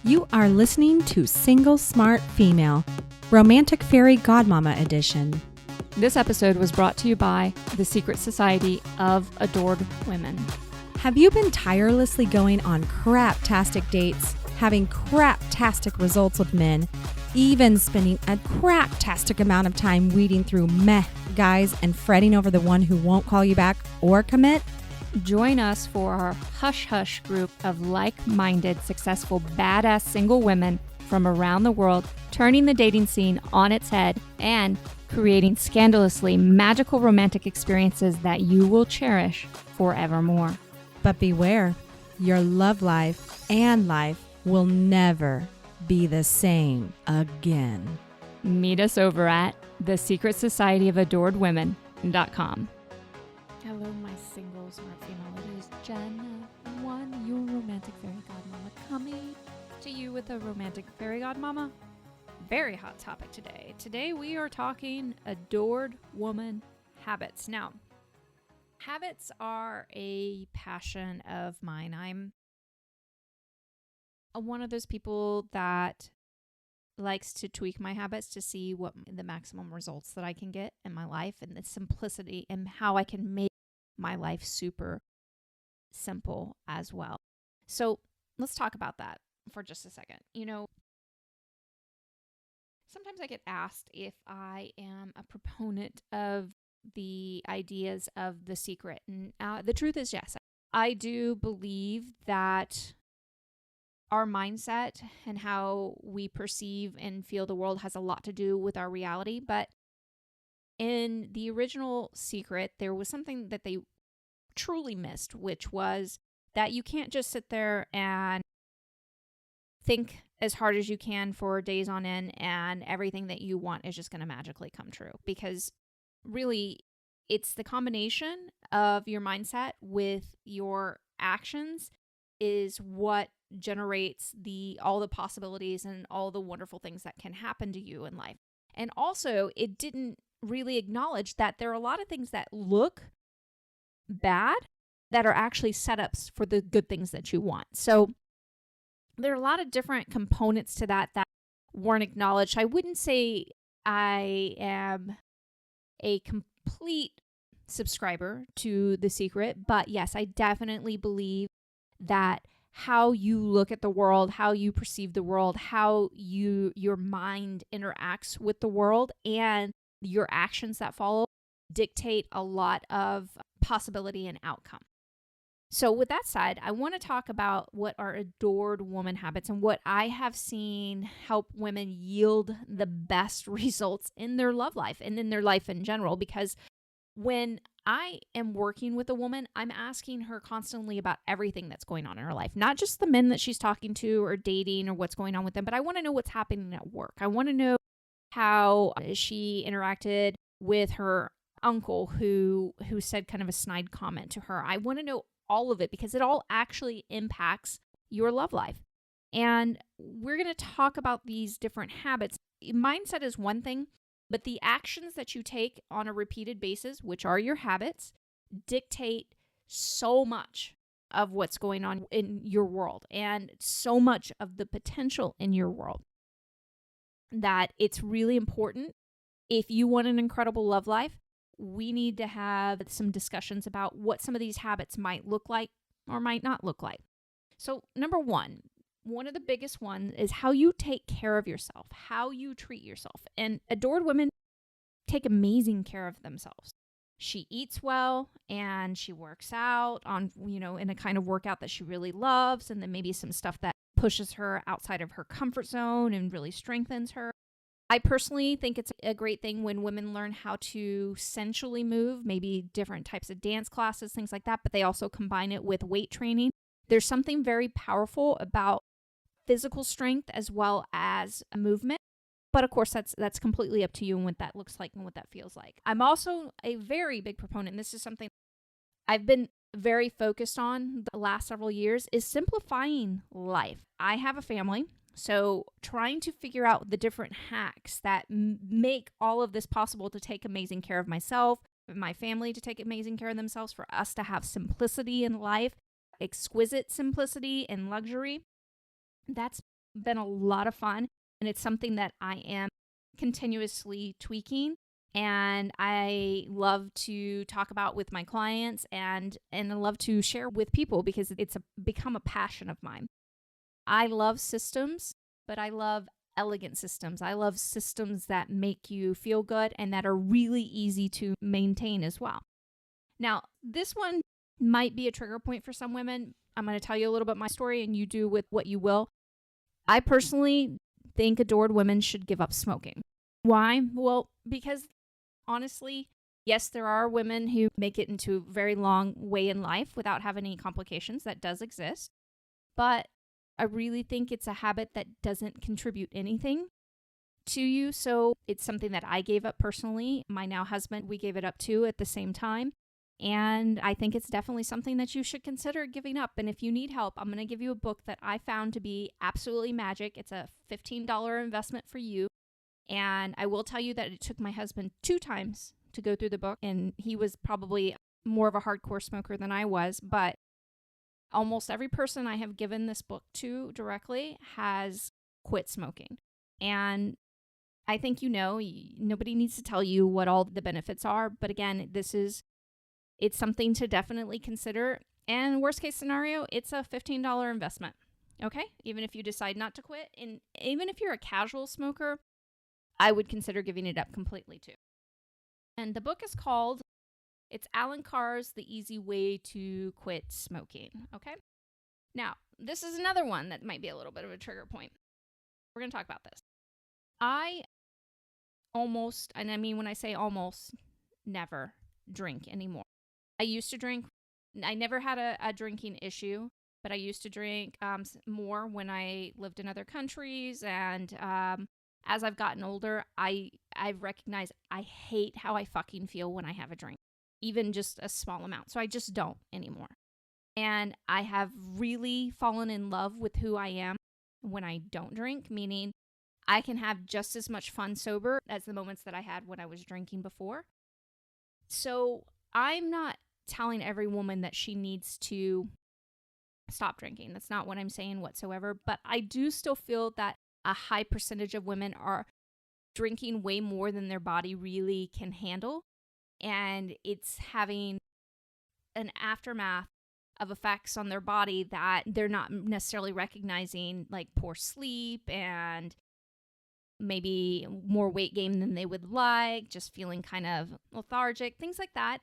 You are listening to Single Smart Female, Romantic Fairy Godmama Edition. This episode was brought to you by the Secret Society of Adored Women. Have you been tirelessly going on crap-tastic dates, having crap-tastic results with men, even spending a crap-tastic amount of time weeding through meh guys and fretting over the one who won't call you back or commit? Join us for our Hush Hush group of like-minded, successful, badass single women from around the world, turning the dating scene on its head and creating scandalously magical romantic experiences that you will cherish forevermore. But beware, your love life and life will never be the same again. Meet us over at thesecretsocietyofAdoredWomen.com. Hello, my single smart female. It is Jenna, your romantic fairy godmama, coming to you with a romantic fairy godmama. Very hot topic today. Today we are talking adored woman habits. Now, habits are a passion of mine. I'm one of those people that likes to tweak my habits to see what the maximum results that I can get in my life and the simplicity and how I can make my life super simple as well. So let's talk about that for just a second. You know, sometimes I get asked if I am a proponent of the ideas of The Secret. And the truth is, yes, I do believe that our mindset and how we perceive and feel the world has a lot to do with our reality. But in the original Secret, there was something that they truly missed, which was that you can't just sit there and think as hard as you can for days on end and everything that you want is just going to magically come true. Because really, it's the combination of your mindset with your actions is what generates all the possibilities and all the wonderful things that can happen to you in life. And also, it didn't really acknowledge that there are a lot of things that look bad that are actually setups for the good things that you want. So there are a lot of different components to that weren't acknowledged. I wouldn't say I am a complete subscriber to The Secret, but yes, I definitely believe that how you look at the world, how you perceive the world, how your mind interacts with the world, and your actions that follow dictate a lot of possibility and outcome. So with that said, I want to talk about what are adored woman habits and what I have seen help women yield the best results in their love life and in their life in general. Because when I am working with a woman, I'm asking her constantly about everything that's going on in her life, not just the men that she's talking to or dating or what's going on with them, but I want to know what's happening at work. I want to know how she interacted with her uncle who said kind of a snide comment to her. I want to know all of it because it all actually impacts your love life. And we're going to talk about these different habits. Mindset is one thing, but the actions that you take on a repeated basis, which are your habits, dictate so much of what's going on in your world and so much of the potential in your world that it's really important. If you want an incredible love life, we need to have some discussions about what some of these habits might look like or might not look like. So number one of the biggest ones is how you take care of yourself, how you treat yourself. And adored women take amazing care of themselves. She eats well and she works out on, in a kind of workout that she really loves. And then maybe some stuff that pushes her outside of her comfort zone and really strengthens her. I personally think it's a great thing when women learn how to sensually move, maybe different types of dance classes, things like that, but they also combine it with weight training. There's something very powerful about physical strength as well as movement. But of course, that's completely up to you and what that looks like and what that feels like. I'm also a very big proponent, and this is something I've been very focused on the last several years, is simplifying life. I have a family. So trying to figure out the different hacks that make all of this possible to take amazing care of myself, my family to take amazing care of themselves, for us to have simplicity in life, exquisite simplicity and luxury. That's been a lot of fun, and it's something that I am continuously tweaking. And I love to talk about with my clients and I love to share with people because it's become a passion of mine. I love systems, but I love elegant systems. I love systems that make you feel good and that are really easy to maintain as well. Now, this one might be a trigger point for some women. I'm going to tell you a little bit my story and you do with what you will. I personally think adored women should give up smoking. Why? Well, because honestly, yes, there are women who make it into a very long way in life without having any complications. That does exist. But I really think it's a habit that doesn't contribute anything to you. So it's something that I gave up personally. My now husband, we gave it up too at the same time. And I think it's definitely something that you should consider giving up. And if you need help, I'm going to give you a book that I found to be absolutely magic. It's a $15 investment for you. And I will tell you that it took my husband 2 times to go through the book. And he was probably more of a hardcore smoker than I was. But almost every person I have given this book to directly has quit smoking. And I think nobody needs to tell you what all the benefits are. But again, it's something to definitely consider. And worst case scenario, it's a $15 investment. Okay? Even if you decide not to quit. And even if you're a casual smoker, I would consider giving it up completely too. And the book is called, it's Alan Carr's The Easy Way to Quit Smoking. Okay? Now, this is another one that might be a little bit of a trigger point. We're going to talk about this. I almost, and I mean when I say almost, never drink anymore. I used to drink. I never had a drinking issue, but I used to drink more when I lived in other countries. And as I've gotten older, I've recognized I hate how I fucking feel when I have a drink, even just a small amount. So I just don't anymore. And I have really fallen in love with who I am when I don't drink, meaning I can have just as much fun sober as the moments that I had when I was drinking before. So I'm not telling every woman that she needs to stop drinking. That's not what I'm saying whatsoever. But I do still feel that a high percentage of women are drinking way more than their body really can handle. And it's having an aftermath of effects on their body that they're not necessarily recognizing, like poor sleep and maybe more weight gain than they would like, just feeling kind of lethargic, things like that.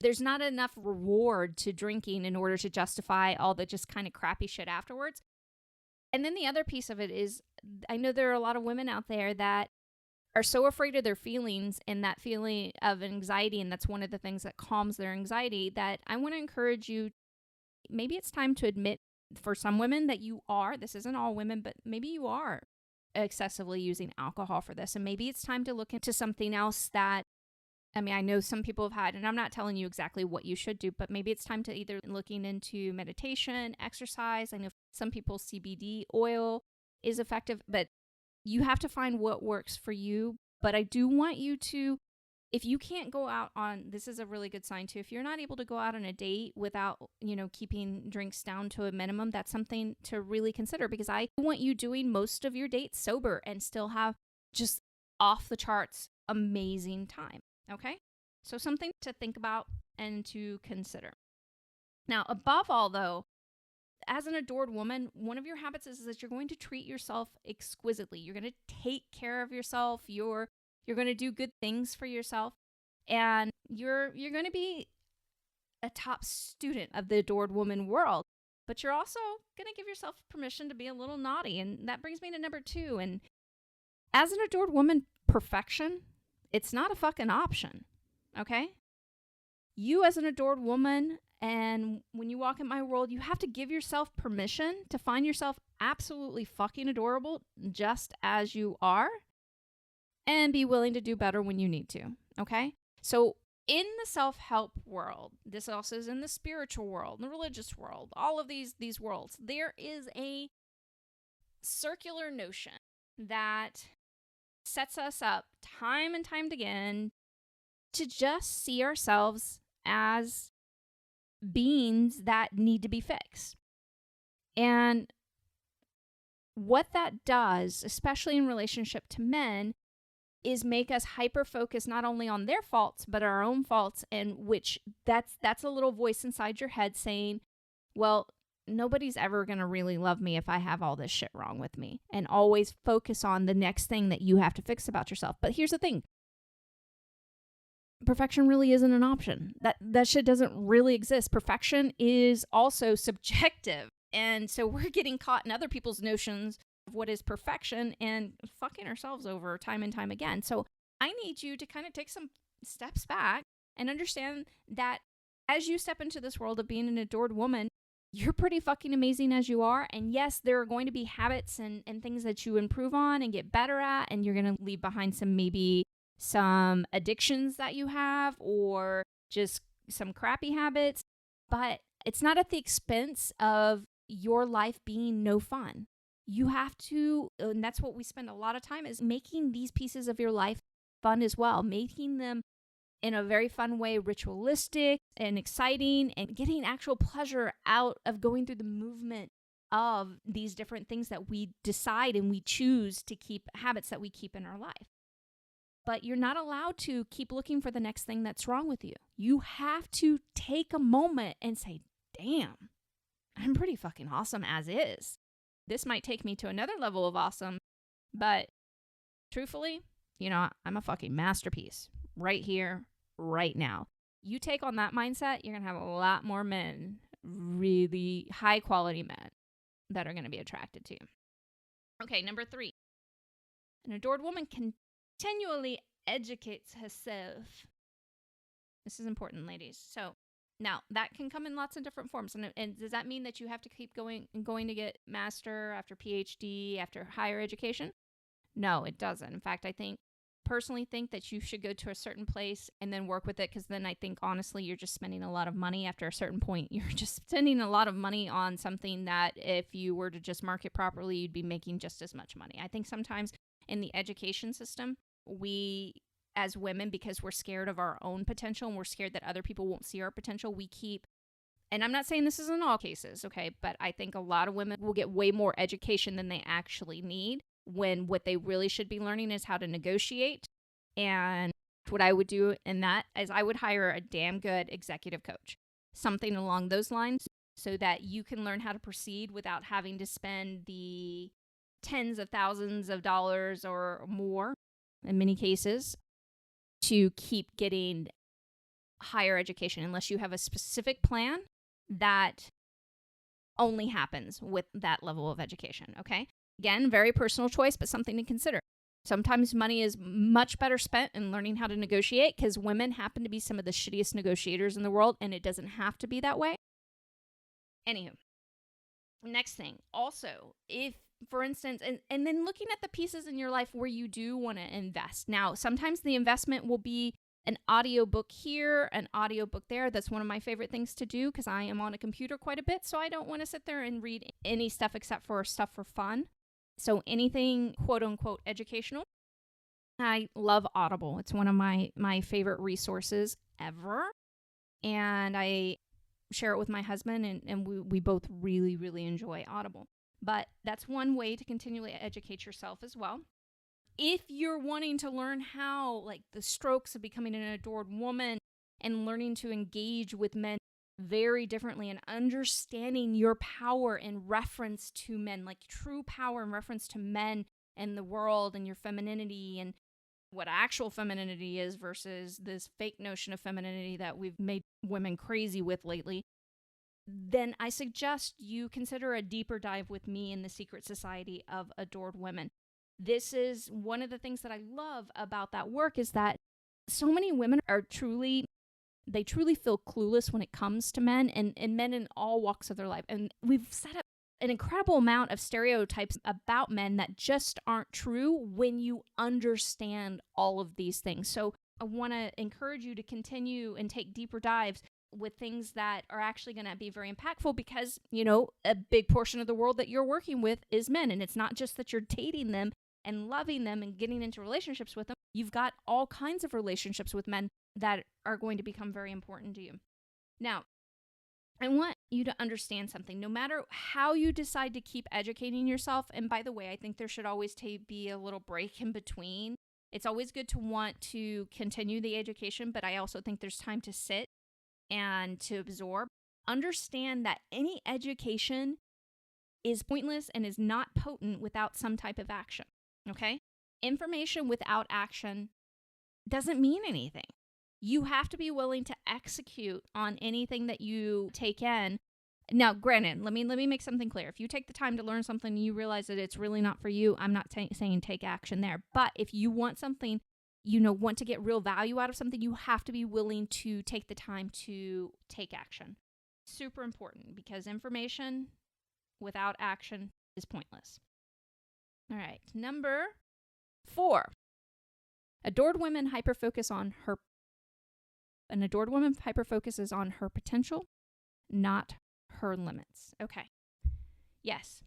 There's not enough reward to drinking in order to justify all the just kind of crappy shit afterwards. And then the other piece of it is, I know there are a lot of women out there that are so afraid of their feelings and that feeling of anxiety, and that's one of the things that calms their anxiety, that I want to encourage you, maybe it's time to admit for some women that you are, this isn't all women, but maybe you are excessively using alcohol for this. And maybe it's time to look into something else that, I mean, I know some people have had, and I'm not telling you exactly what you should do, but maybe it's time to either looking into meditation, exercise. I know some people CBD oil is effective, but you have to find what works for you. But I do want you to, if you can't go out on, this is a really good sign too, if you're not able to go out on a date without, keeping drinks down to a minimum, that's something to really consider, because I want you doing most of your dates sober and still have just off the charts amazing time. Okay? So something to think about and to consider. Now, above all though, as an adored woman, one of your habits is that you're going to treat yourself exquisitely. You're going to take care of yourself. You're going to do good things for yourself. And you're going to be a top student of the adored woman world. But you're also going to give yourself permission to be a little naughty. And that brings me to number 2. And as an adored woman, perfection, it's not a fucking option, okay? You as an adored woman, and when you walk in my world, you have to give yourself permission to find yourself absolutely fucking adorable just as you are, and be willing to do better when you need to, okay? So in the self-help world, this also is in the spiritual world, the religious world, all of these worlds, there is a circular notion that sets us up time and time again to just see ourselves as beings that need to be fixed. And what that does, especially in relationship to men, is make us hyper-focused not only on their faults, but our own faults, and which that's a little voice inside your head saying, well, nobody's ever going to really love me if I have all this shit wrong with me, and always focus on the next thing that you have to fix about yourself. But here's the thing. Perfection really isn't an option. That shit doesn't really exist. Perfection is also subjective. And so we're getting caught in other people's notions of what is perfection and fucking ourselves over time and time again. So I need you to kind of take some steps back and understand that as you step into this world of being an adored woman, you're pretty fucking amazing as you are. And yes, there are going to be habits and things that you improve on and get better at, and you're going to leave behind some addictions that you have, or just some crappy habits, but it's not at the expense of your life being no fun. You have to, and that's what we spend a lot of time, is making these pieces of your life fun as well, making them in a very fun way, ritualistic and exciting, and getting actual pleasure out of going through the movement of these different things that we decide and we choose to keep, habits that we keep in our life. But you're not allowed to keep looking for the next thing that's wrong with you. You have to take a moment and say, damn, I'm pretty fucking awesome as is. This might take me to another level of awesome, but truthfully, I'm a fucking masterpiece right here, right now. You take on that mindset, you're going to have a lot more men, really high quality men, that are going to be attracted to you. Okay, number 3. An adored woman continually educates herself. This is important, ladies. So now that can come in lots of different forms. And does that mean that you have to keep going to get master after PhD, after higher education? No, it doesn't. In fact, I personally think that you should go to a certain place and then work with it, because then I think, honestly, you're just spending a lot of money. After a certain point, you're just spending a lot of money on something that if you were to just market properly, you'd be making just as much money. I think sometimes in the education system, we as women, because we're scared of our own potential and we're scared that other people won't see our potential, we keep, and I'm not saying this is in all cases, okay, but I think a lot of women will get way more education than they actually need, when what they really should be learning is how to negotiate. And what I would do in that is I would hire a damn good executive coach, something along those lines, so that you can learn how to proceed without having to spend the tens of thousands of dollars or more, in many cases, to keep getting higher education, unless you have a specific plan that only happens with that level of education, okay? Again, very personal choice, but something to consider. Sometimes money is much better spent in learning how to negotiate, because women happen to be some of the shittiest negotiators in the world, and it doesn't have to be that way. Anywho, next thing. Also, if, for instance, and then looking at the pieces in your life where you do want to invest. Now, sometimes the investment will be an audiobook here, an audiobook there. That's one of my favorite things to do, because I am on a computer quite a bit, so I don't want to sit there and read any stuff except for stuff for fun. So anything quote unquote educational. I love Audible. It's one of my favorite resources ever. And I share it with my husband, and we both really, really enjoy Audible. But that's one way to continually educate yourself as well. If you're wanting to learn how, like, the strokes of becoming an adored woman and learning to engage with men very differently and understanding your power in reference to men, like true power in reference to men and the world and your femininity and what actual femininity is versus this fake notion of femininity that we've made women crazy with lately, then I suggest you consider a deeper dive with me in the Secret Society of Adored Women. This is one of the things that I love about that work, is that so many women are truly feel clueless when it comes to men, and men in all walks of their life. And we've set up an incredible amount of stereotypes about men that just aren't true when you understand all of these things. So I want to encourage you to continue and take deeper dives with things that are actually going to be very impactful, because, a big portion of the world that you're working with is men. And it's not just that you're dating them and loving them and getting into relationships with them. You've got all kinds of relationships with men that are going to become very important to you. Now, I want you to understand something. No matter how you decide to keep educating yourself, and by the way, I think there should always be a little break in between. It's always good to want to continue the education, but I also think there's time to sit and to absorb. Understand that any education is pointless and is not potent without some type of action, okay? Information without action doesn't mean anything. You have to be willing to execute on anything that you take in. Now, granted, let me make something clear. If you take the time to learn something and you realize that it's really not for you, I'm not saying take action there. But if you want something, want to get real value out of something, you have to be willing to take the time to take action. Super important, because information without action is pointless. All right, number 4. Adored women hyper-focuses on her potential, not her limits. Okay. Yes.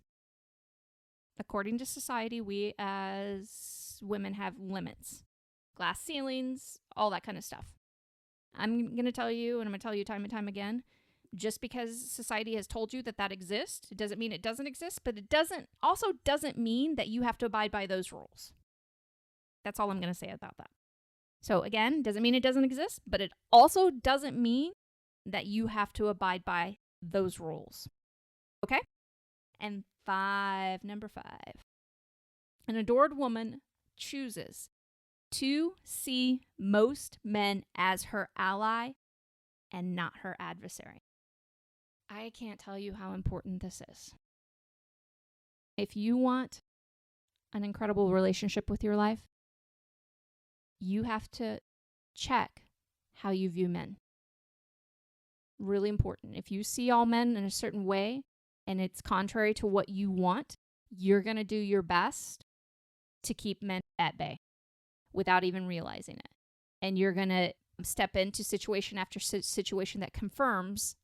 According to society, we as women have limits. Glass ceilings, all that kind of stuff. I'm going to tell you, and I'm going to tell you time and time again, just because society has told you that exists, it doesn't mean it doesn't exist, but it also doesn't mean that you have to abide by those rules. That's all I'm going to say about that. So again, doesn't mean it doesn't exist, but it also doesn't mean that you have to abide by those rules. Okay? And number 5. An adored woman chooses to see most men as her ally and not her adversary. I can't tell you how important this is. If you want an incredible relationship with your life, you have to check how you view men. Really important. If you see all men in a certain way and it's contrary to what you want, you're going to do your best to keep men at bay without even realizing it. And you're going to step into situation after situation that confirms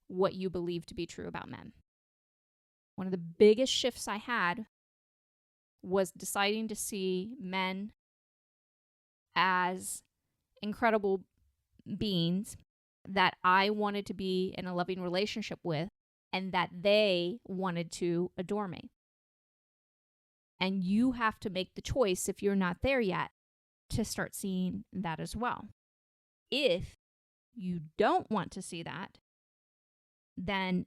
what you believe to be true about men. One of the biggest shifts I had was deciding to see men as incredible beings that I wanted to be in a loving relationship with, and that they wanted to adore me. And you have to make the choice, if you're not there yet, to start seeing that as well. If you don't want to see that, then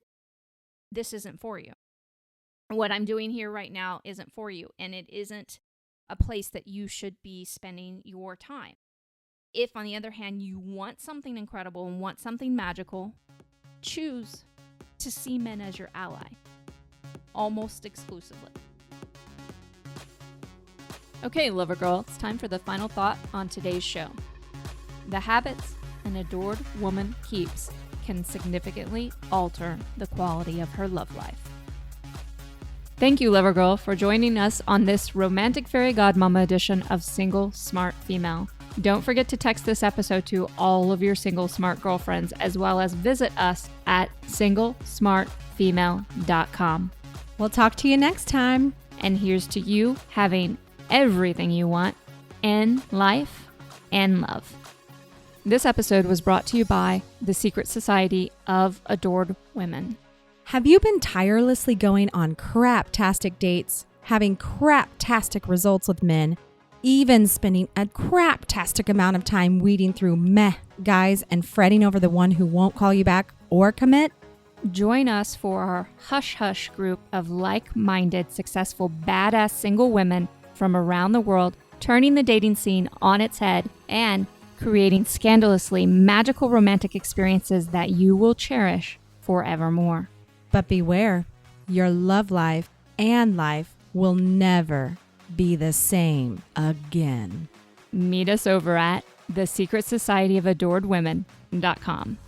this isn't for you. What I'm doing here right now isn't for you, and it isn't a place that you should be spending your time. If, on the other hand, you want something incredible and want something magical, choose to see men as your ally, almost exclusively. Okay, lover girl, it's time for the final thought on today's show. The habits an adored woman keeps can significantly alter the quality of her love life. Thank you, lover girl, for joining us on this romantic fairy godmama edition of Single Smart Female. Don't forget to text this episode to all of your single smart girlfriends, as well as visit us at singlesmartfemale.com. We'll talk to you next time. And here's to you having everything you want in life and love. This episode was brought to you by the Secret Society of Adored Women. Have you been tirelessly going on craptastic dates, having craptastic results with men, even spending a craptastic amount of time weeding through meh guys and fretting over the one who won't call you back or commit? Join us for our Hush Hush group of like-minded, successful, badass single women from around the world, turning the dating scene on its head and creating scandalously magical romantic experiences that you will cherish forevermore. But beware, your love life and life will never be the same again. Meet us over at thesecretsocietyofAdoredWomen.com.